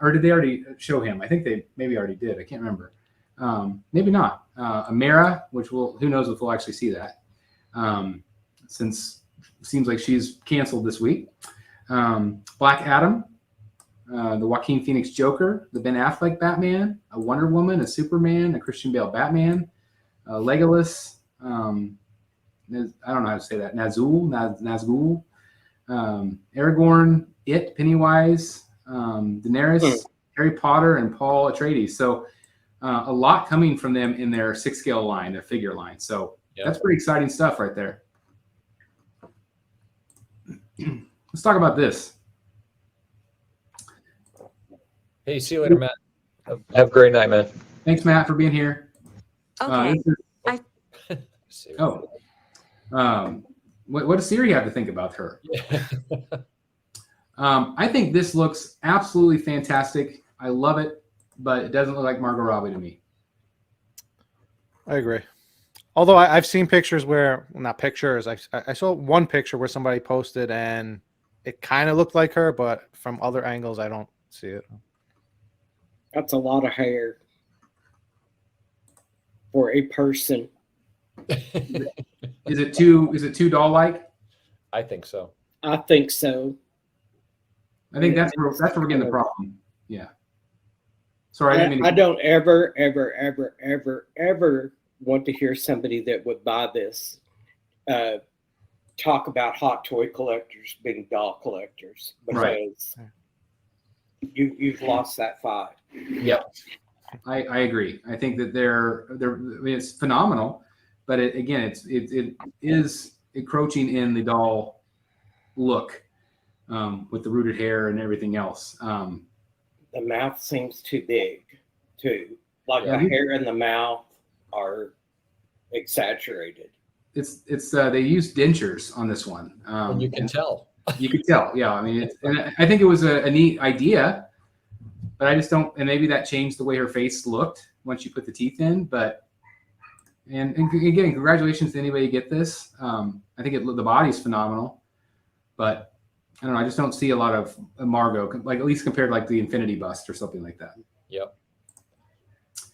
Or did they already show him? I think they maybe already did. I can't remember. Maybe not. Amara, which who knows if we'll actually see that, since it seems like she's canceled this week. Black Adam, the Joaquin Phoenix Joker, the Ben Affleck Batman, a Wonder Woman, a Superman, a Christian Bale Batman, Legolas, I don't know how to say that, Nazgul, Aragorn, Pennywise, Daenerys, Harry Potter, and Paul Atreides. So a lot coming from them in their 6-scale line, their figure line. So that's pretty exciting stuff right there. Let's talk about this. Hey, see you later, Matt. Have a great night, man. Thanks, Matt, for being here. Okay. What does Siri have to think about her? I think this looks absolutely fantastic. I love it, but it doesn't look like Margot Robbie to me. I agree. Although I've seen pictures where, well, not pictures, I saw one picture where somebody posted and it kind of looked like her, but from other angles, I don't see it. That's a lot of hair for a person. Is it too doll-like? I think so. I think so. I think that's where we're getting the problem. Yeah. Sorry, I don't ever want to hear somebody that would buy this talk about hot toy collectors being doll collectors, because you've lost that fight. Yep. I agree. I think that it's phenomenal, but it is encroaching in the doll look with the rooted hair and everything else. The mouth seems too big, too. Like the hair in the mouth are exaggerated. It's they used dentures on this one. And you can tell. You could tell, yeah. I mean, and I think it was a neat idea, but I just don't. And maybe that changed the way her face looked once you put the teeth in. But and again, congratulations to anybody who get this. I think the body's phenomenal, but I don't know. I just don't see a lot of Margot, like at least compared to like the Infinity Bust or something like that. Yep.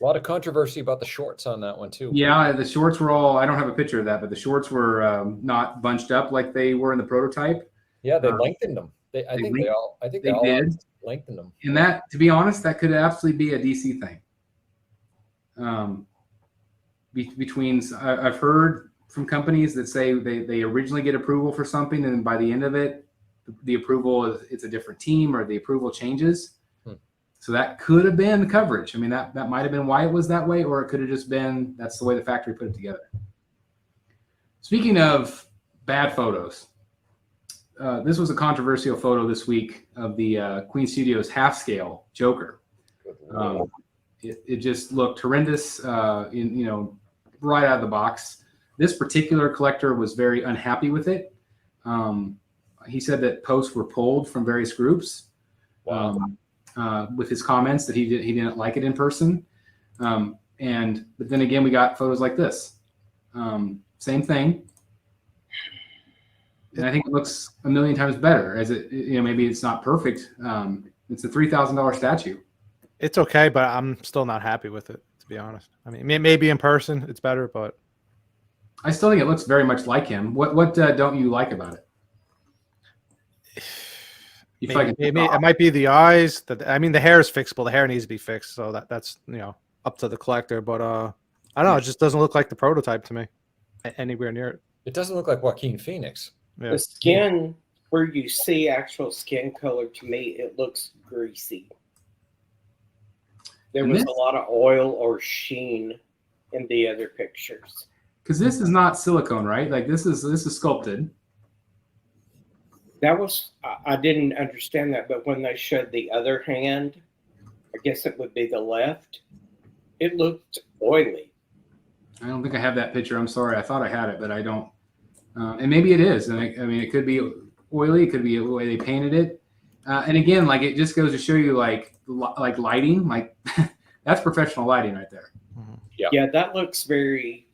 A lot of controversy about the shorts on that one too. Yeah, the shorts were all. I don't have a picture of that, but the shorts were not bunched up like they were in the prototype. Yeah, they lengthened them. I think they all did. Lengthened them. And that, to be honest, that could absolutely be a DC thing. I've heard from companies that say they originally get approval for something, and by the end of it, the approval, it's a different team or the approval changes. So that could have been the coverage. I mean, that might have been why it was that way, or it could have just been that's the way the factory put it together. Speaking of bad photos, this was a controversial photo this week of the Queen Studios half-scale Joker. It just looked horrendous, right out of the box. This particular collector was very unhappy with it. He said that posts were pulled from various groups. Wow. With his comments that he didn't like it in person. But then again, we got photos like this. Same thing. And I think it looks a million times better as maybe it's not perfect. It's a $3,000 statue. It's okay, but I'm still not happy with it, to be honest. I mean, maybe in person it's better, but I still think it looks very much like him. What don't you like about it? Maybe it might be the eyes. The hair is fixable. The hair needs to be fixed, so that's up to the collector. But I don't know. It just doesn't look like the prototype to me, anywhere near it. It doesn't look like Joaquin Phoenix. Yeah. The skin, where you see actual skin color, to me, it looks greasy. There was a lot of oil or sheen in the other pictures. Because this is not silicone, right? Like this is sculpted. That was, I didn't understand that, but when they showed the other hand, I guess it would be the left, it looked oily. I don't think I have that picture. I'm sorry. I thought I had it, but I don't. And maybe it is. And it could be oily. It could be the way they painted it. And again, like it just goes to show you like lighting, like that's professional lighting right there. Mm-hmm. Yeah, that looks very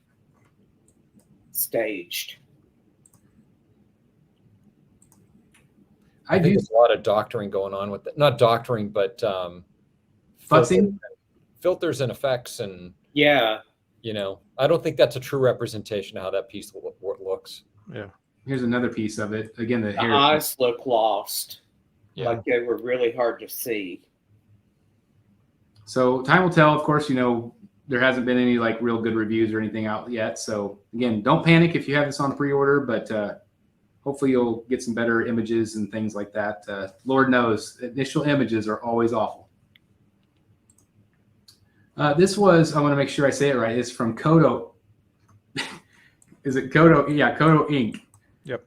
staged. I think there's a lot of doctoring going on with it. Not doctoring, but filters and effects. And yeah, I don't think that's a true representation of how that piece looks. Yeah. Here's another piece of it. Again, the hair. eyes look lost. Yeah. Like they were really hard to see. So time will tell. Of course, there hasn't been any like real good reviews or anything out yet. So again, don't panic if you have this on pre-order, but hopefully you'll get some better images and things like that. Lord knows, initial images are always awful. This was, I want to make sure I say it right, it's from Kodo. Is it Kodo? Yeah, Kodo Inc. Yep.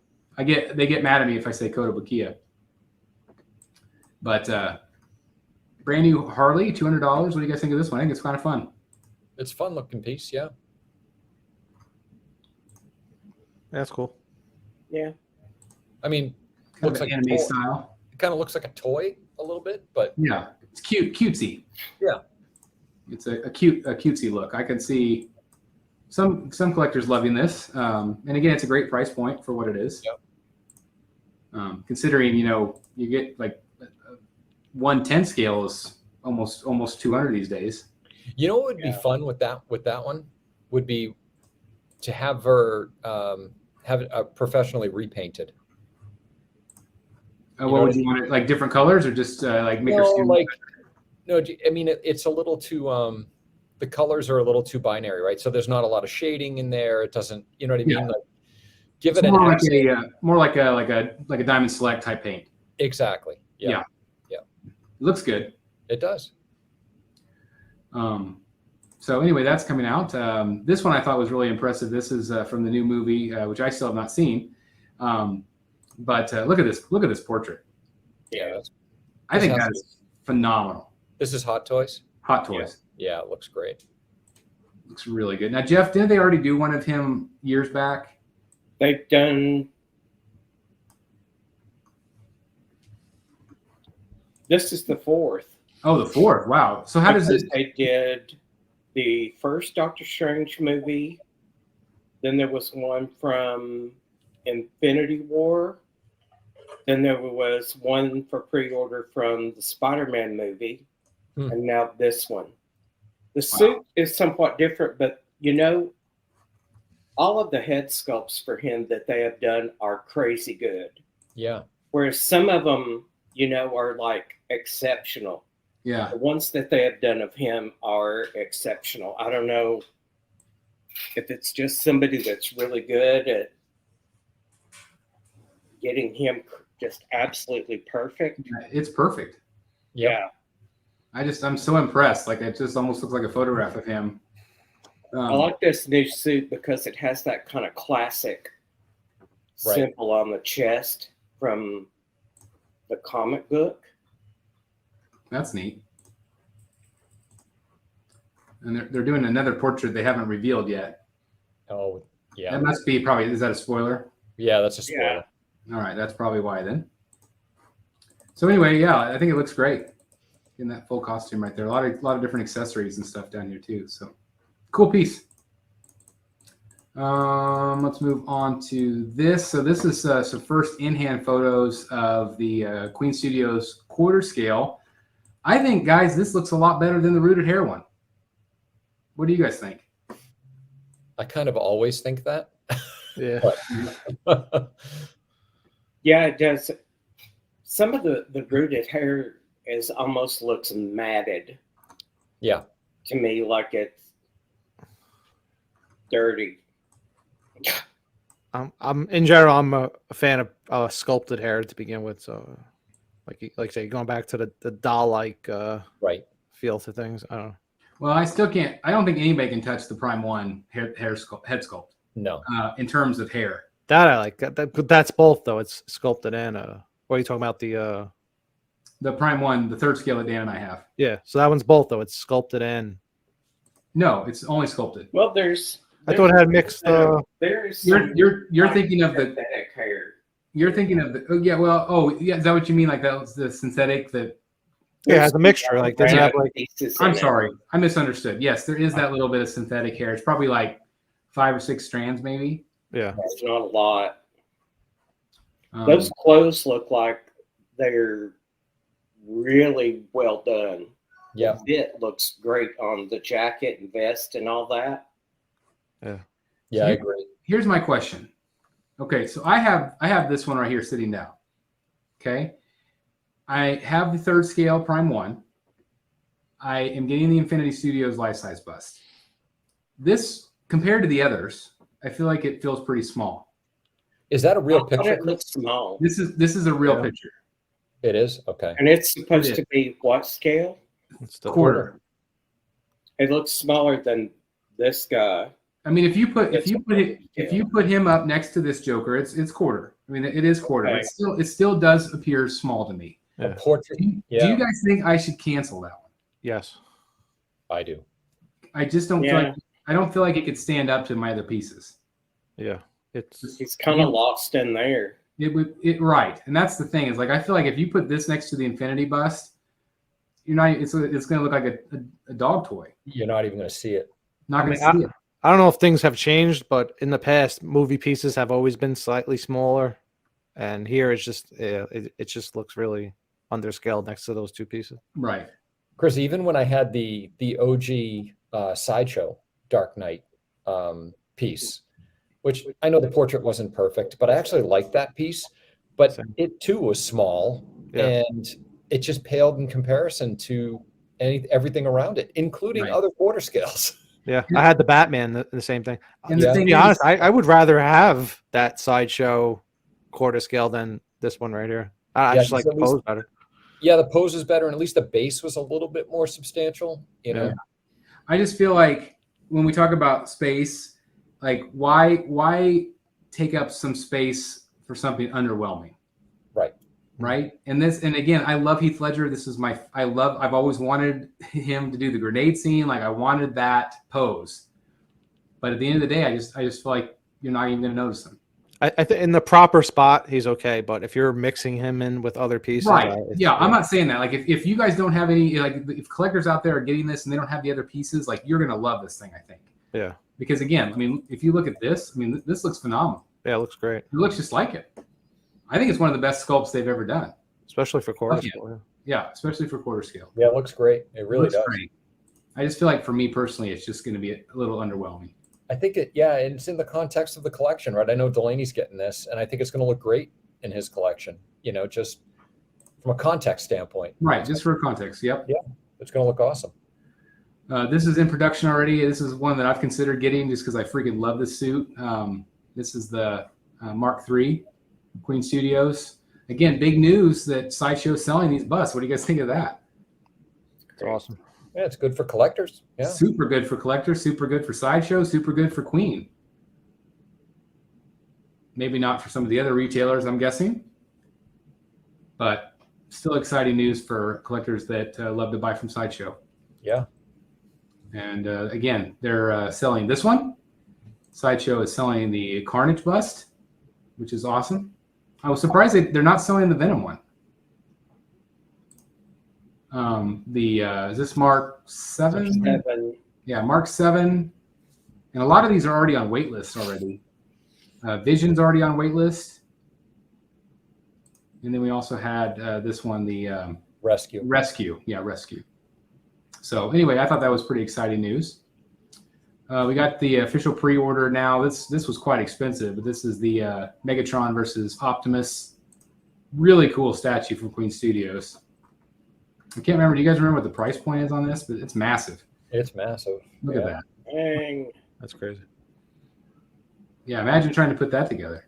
They get mad at me if I say Kodo Bakia. But brand new Harley, $200. What do you guys think of this one? I think it's kind of fun. It's a fun looking piece, yeah. That's cool. Yeah. I mean, Kind looks of like anime style. It kind of looks like a toy a little bit, but Yeah, it's cutesy. Yeah. It's a cutesy look. I can see some collectors loving this. And again, it's a great price point for what it is. Yep. Considering, you get like 1/10 scale is almost 200 these days. What would be fun with that one would be to have her have it professionally repainted. What would you want it, like different colors or just like make her skin? No, I mean it's a little too the colors are a little too binary, right? So there's not a lot of shading in there. It doesn't, you know what I mean? Yeah. Like give It's it more like a Diamond Select type paint. Exactly. Yeah. It looks good. It does. So anyway, that's coming out. This one I thought was really impressive. This is from the new movie, which I still have not seen. But look at this portrait. Yeah. I think that is phenomenal. This is Hot Toys. Hot Toys. Yeah, it looks great. Looks really good. Now, Jeff, didn't they already do one of him years back? They've done. This is the fourth. Oh, the fourth. Wow. So how does this? They did the first Doctor Strange movie. Then there was one from Infinity War. Then there was one for pre-order from the Spider-Man movie. And now this one. The suit is somewhat different, but all of the head sculpts for him that they have done are crazy good. Yeah. Whereas some of them, are like exceptional. Yeah. The ones that they have done of him are exceptional. I don't know if it's just somebody that's really good at getting him just absolutely perfect. It's perfect. Yeah. I'm so impressed. Like it just almost looks like a photograph of him. I like this new suit because it has that kind of classic symbol on the chest from the comic book. That's neat. And they're doing another portrait they haven't revealed yet. Oh, yeah. That must be probably, is that a spoiler? Yeah, that's a spoiler. Yeah. All right, that's probably why then. So anyway, yeah, I think it looks great in that full costume right there. A lot of different accessories and stuff down here too. So cool piece. Let's move on to this. So this is some first in-hand photos of the Queen Studios quarter scale. I think, guys, this looks a lot better than the rooted hair one. What do you guys think? I kind of always think that. Yeah. Yeah, it does. Some of the rooted hair almost looks matted. Yeah. To me, like it's dirty. I'm in general, I'm a fan of sculpted hair to begin with. So, like say, going back to the doll-like right feel to things. I don't know. Well, I still can't. I don't think anybody can touch the Prime One head sculpt. No. In terms of hair. That I like. That's both though. It's sculpted and what are you talking about? The Prime One, the third scale that Dan and I have. Yeah. So that one's both though. It's sculpted and. No, it's only sculpted. Well, there's I thought it had mixed. There's you're thinking of the synthetic hair. You're thinking of the is that what you mean? Like that was the synthetic that. Yeah, it has a mixture. Like doesn't have like. I'm sorry, I misunderstood. Yes, there is that little bit of synthetic hair. It's probably like 5 or 6 strands, maybe. Yeah, it's not a lot. Those clothes look like they're really well done. Yeah, it looks great on the jacket and vest and all that. Yeah, I agree. Here's my question. Okay, so I have this one right here sitting down. Okay, I have the third scale Prime One. I am getting the Infinity Studios life-size bust. This, compared to the others, I feel like it feels pretty small. Is that a real picture? It looks small. This is a real picture. It is? Okay. And it's supposed to be what scale? it's the Quarter. It looks smaller than this guy. I mean, if you put him up next to this Joker, it's quarter. I mean, it is quarter. Okay. But it still does appear small to me. A portrait. Do you guys think I should cancel that one? Yes. I do. I just don't feel like I don't feel like it could stand up to my other pieces. Yeah. He's kind of lost in there. Right, and that's the thing is like I feel like if you put this next to the Infinity bust, you're not. It's going to look like a dog toy. You're not even going to see it. Not going to see it. I don't know if things have changed, but in the past, movie pieces have always been slightly smaller, and here it's just it just looks really underscaled next to those two pieces. Right. Chris, even when I had the OG Sideshow Dark Knight piece, which I know the portrait wasn't perfect, but I actually liked that piece. But it too was small, and it just paled in comparison to everything around it, including other quarter scales. Yeah, I had the Batman, the same thing. And to be honest, I would rather have that Sideshow quarter scale than this one right here. I just like the pose better. Yeah, the pose is better, and at least the base was a little bit more substantial. You know, I just feel like when we talk about space, like why take up some space for something underwhelming? Right. And again, I love Heath Ledger. I've always wanted him to do the grenade scene. Like I wanted that pose. But at the end of the day, I just feel like you're not even going to notice him. I think in the proper spot, he's okay. But if you're mixing him in with other pieces. Right. I'm not saying that. Like if you guys don't have any, like if collectors out there are getting this and they don't have the other pieces, like you're going to love this thing, I think. Yeah. Because again, I mean, if you look at this, I mean, this looks phenomenal. Yeah, it looks great. It looks just like it. I think it's one of the best sculpts they've ever done. Especially for quarter scale. Yeah, especially for quarter scale. Yeah, it looks great. It really does. Great. I just feel like for me personally, it's just going to be a little underwhelming. I think and it's in the context of the collection, right? I know Delaney's getting this, and I think it's going to look great in his collection, just from a context standpoint. Right, just for context, yep. Yeah, it's going to look awesome. This is in production already. This is one that I've considered getting just because I freaking love this suit. This is the Mark III Queen Studios. again, big news that Sideshow's selling these busts. What do you guys think of that? It's awesome. Yeah, it's good for collectors. Yeah. Super good for collectors, super good for Sideshow, super good for Queen. Maybe not for some of the other retailers, I'm guessing. But still exciting news for collectors that love to buy from Sideshow. Yeah. And again, they're selling this one. Sideshow is selling the Carnage bust, which is awesome. I was surprised they're not selling the Venom one. Is this Mark 7? 7. Yeah, Mark 7. And a lot of these are already on wait lists already. Vision's already on wait list. And then we also had this one, the Rescue. Yeah, Rescue. So anyway, I thought that was pretty exciting news. We got the official pre-order now. This was quite expensive, but this is the Megatron versus Optimus. Really cool statue from Queen Studios. I can't remember. Do you guys remember what the price point is on this? But it's massive. It's massive. Look at that. Dang. That's crazy. Yeah, imagine trying to put that together.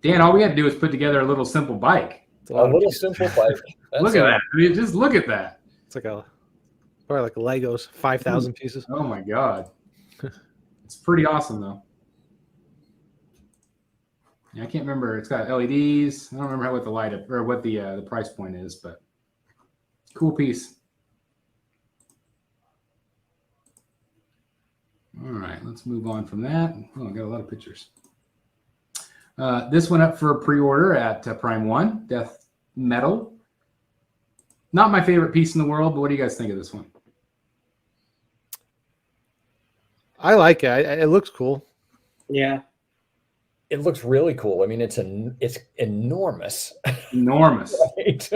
Dan, all we had to do was put together a little simple bike. A little simple bike. Look at that. I mean, just look at that. It's like probably like Legos, 5,000 pieces. Oh my God. It's pretty awesome though. Yeah, I can't remember. It's got LEDs. I don't remember what the light up or what the price point is, but cool piece. All right, let's move on from that. Oh, I got a lot of pictures. This went up for pre-order at Prime 1, Death Metal. Not my favorite piece in the world, but what do you guys think of this one? I like it. It looks cool. Yeah. It looks really cool. I mean, it's enormous. Enormous. Right?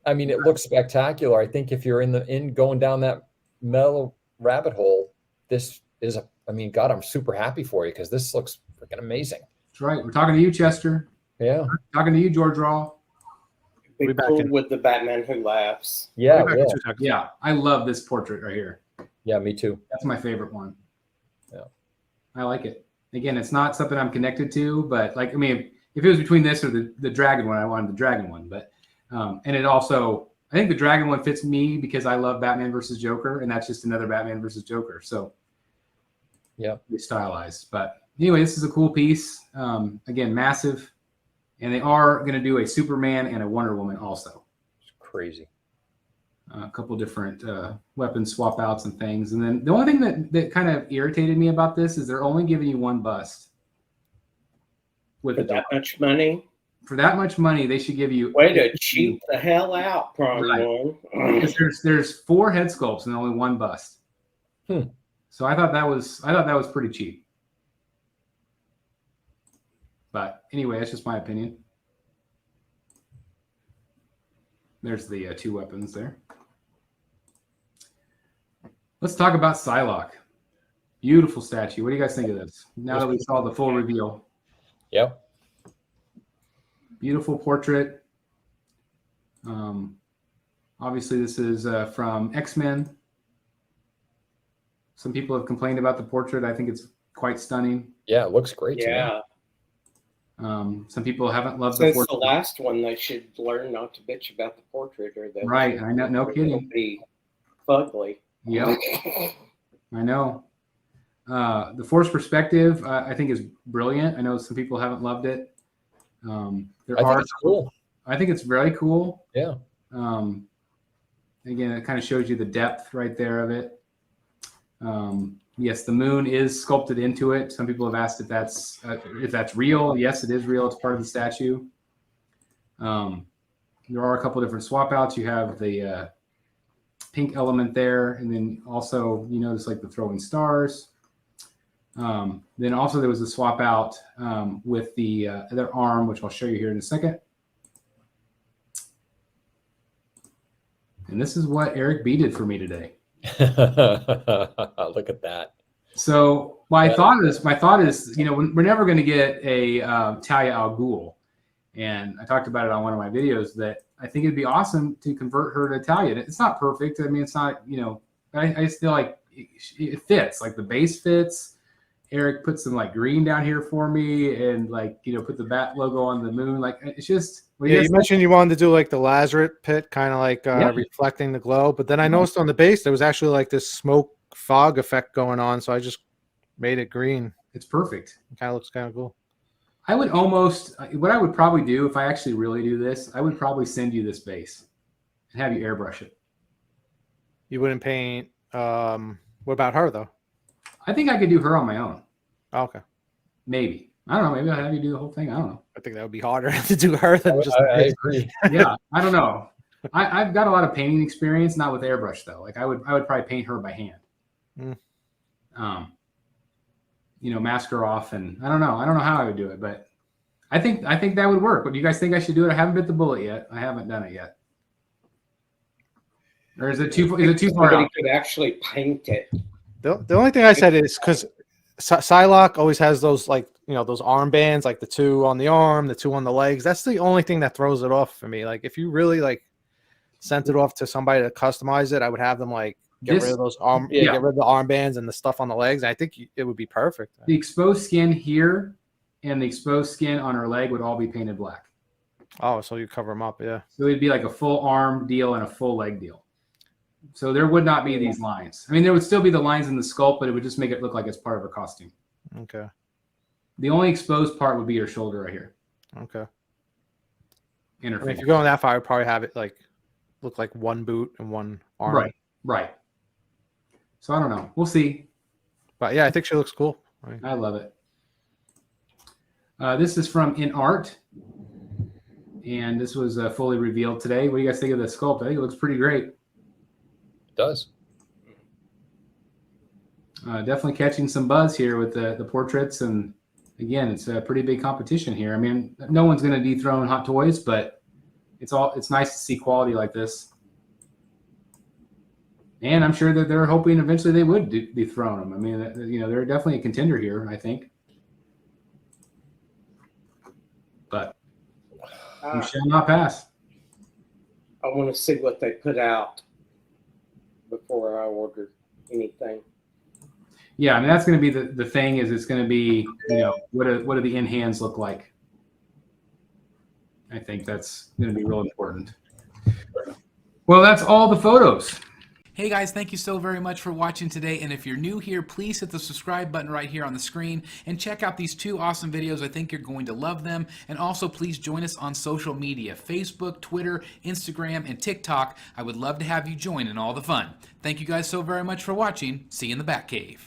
I mean, it looks spectacular. I think if you're in going down that metal rabbit hole, this is I mean, God, I'm super happy for you because this looks freaking amazing. That's right. We're talking to you, Chester. Yeah. We're talking to you, George Raw. Be back cool in. with the Batman who laughs. Yeah. Way back in 2 seconds. Yeah, I love this portrait right here. Yeah, me too. That's my favorite one. Yeah. I like it. Again, it's not something I'm connected to, but like, I mean, if it was between this or the dragon one, I wanted the dragon one. But and it also, I think the dragon one fits me because I love Batman versus Joker, and that's just another Batman versus Joker. So yeah, stylized. But anyway, this is a cool piece. Again, massive, and they are going to do a Superman and a Wonder Woman also. it's crazy. A couple different weapon swap outs and things. And then the only thing that kind of irritated me about this is they're only giving you one bust. With For that much money? For that much money, they should give you. Way to cheap the hell out, Prime Right. 1. Because there's 4 head sculpts and only one bust. So I thought that was pretty cheap. But anyway, that's just my opinion. There's the 2 weapons there. Let's talk about Psylocke. Beautiful statue. What do you guys think of this? Now that we saw the full reveal. Yep. Beautiful portrait. Obviously, this is from X-Men. Some people have complained about the portrait. I think it's quite stunning. Yeah, it looks great. Yeah. Some people haven't loved Since the portrait. the last one, they should learn not to bitch about the portrait or the. Right, I know, no kidding. Be fugly. Yep, I know. The forced perspective, I think, is brilliant. I know some people haven't loved it. I think it's cool. I think it's very cool. Yeah. Again, it kind of shows you the depth right there of it. Yes, the moon is sculpted into it. Some people have asked if that's real. Yes, it is real. It's part of the statue. There are a couple different swap outs. You have the pink element there, and then also you notice like the throwing stars. Then also there was a swap out with the other arm, which I'll show you here in a second. And this is what Eric B did for me today. Look at that. So my thought is, you know, we're never going to get a Talia al Ghul, and I talked about it on one of my videos that I think it'd be awesome to convert her to Talia. It's not perfect. I mean, it's not, you know, I just feel like it fits. Like the base fits, Eric put some like green down here for me, and like put the bat logo on the moon. Like it's just. Yeah, you mentioned you wanted to do like the Lazarus pit, kind of like reflecting the glow. But then I noticed on the base there was actually like this smoke fog effect going on, so I just made it green. It's perfect. It kind of looks kind of cool. I would almost, what I would probably do if I actually really do this, I would probably send you this base and have you airbrush it. You wouldn't paint. What about her though? I think I could do her on my own. Oh, okay. Maybe. I don't know. Maybe I'll have you do the whole thing. I don't know. I think that would be harder to do her than just. I agree. Yeah, I don't know. I've got a lot of painting experience, not with airbrush though. Like I would probably paint her by hand. Mask her off, and I don't know how I would do it, but I think that would work. What do you guys think I should do it? I haven't bit the bullet yet. I haven't done it yet. Or is it too far Somebody out? could actually paint it. The only thing I said is because Psylocke always has those like those armbands, like the 2 on the arm, the 2 on the legs. That's the only thing that throws it off for me. Like if you really like sent it off to somebody to customize it, I would have them like get rid of those get rid of the armbands and the stuff on the legs. I think it would be perfect. The exposed skin here and the exposed skin on her leg would all be painted black. Oh, so you cover them up, yeah. So it'd be like a full arm deal and a full leg deal. So there would not be these lines. I mean, there would still be the lines in the sculpt, but it would just make it look like it's part of her costume. Okay. The only exposed part would be her shoulder right here. Okay. And her if you're going that far, I'd probably have it like look like one boot and one arm. Right. So I don't know. We'll see. But yeah, I think she looks cool. I love it. This is from In Art, and this was fully revealed today. What do you guys think of the sculpt? I think it looks pretty great. It does. Definitely catching some buzz here with the portraits, and again, it's a pretty big competition here. I mean, no one's going to dethrone Hot Toys, but it's nice to see quality like this. And I'm sure that they're hoping eventually they would dethrone them. I mean, they're definitely a contender here, I think. But we shall not pass. I want to see what they put out before I order anything. Yeah, I mean, that's going to be the thing is it's going to be, what do the in hands look like? I think that's going to be real important. Well, that's all the photos. Hey guys, thank you so very much for watching today, and if you're new here, please hit the subscribe button right here on the screen and check out these 2 awesome videos. I think you're going to love them. And also please join us on social media, Facebook, Twitter, Instagram, and TikTok. I would love to have you join in all the fun. Thank you guys so very much for watching. See you in the Batcave.